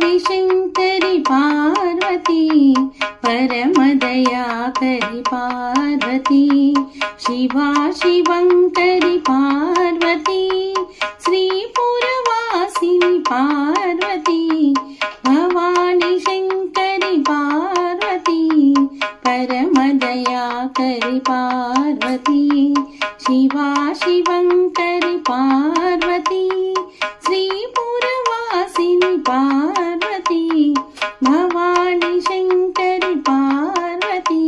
भवानी शंकरी पार्वती परमदयाकरी पार्वती शिवा शिवंकरी पार्वती श्रीपुरवासिनी पार्वती भवानी शंकरी पार्वती परमदयाकरी पार्वती शिवा शिवंकरी पार्वती श्रीपुरवासिनी पार्वती भवानी शंकरी पार्वती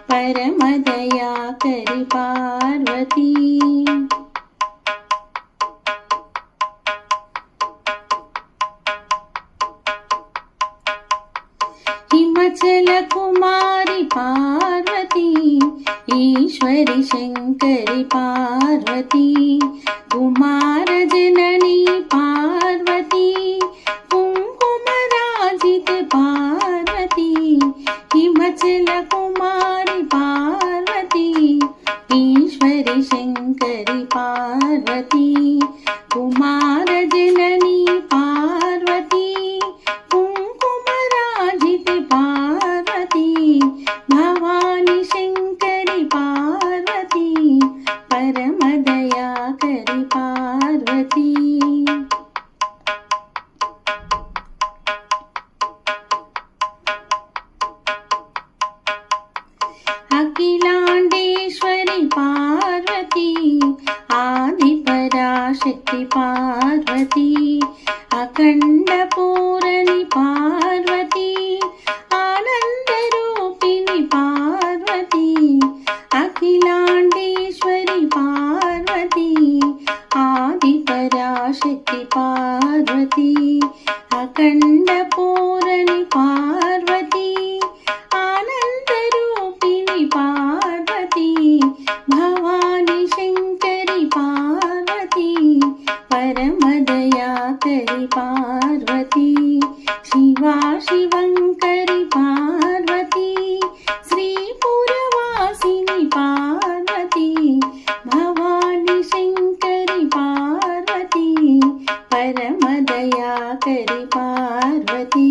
परमदयाकरी पार्वती हिमाचल कुमारी पार्वती ईश्वरी शंकरी पार्वती कुमार जननी पार्वती कुंकुमराजित पार्वती हिमाचल कुमारी पार्वती ईश्वरी शंकरी पार्वती कुमार जननी पार्वती कुंकुमराजित पार्वती भवानी शंकरी पार्वती परमदयाकरी पार्वती अखिलांडेश्वरी पार्वती आदिपराशक्ति पार्वती अखंड पूरणी पार्वती आनंद रूपिणी पार्वती अखिलांडेश्वरी पार्वती आदिपराशक्ति पार्वती अखंड पूरणी पार्वती आनंद रूपिणी पार्वती भवानी शंकरी पार्वती परमदयाकरी पार्वती शिवा शिवंकरी पार्वती श्रीपुरवासिनी पार्वती भवानी शंकरी पार्वती परमदयाकरी पार्वती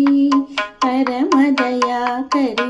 परमदयाकरी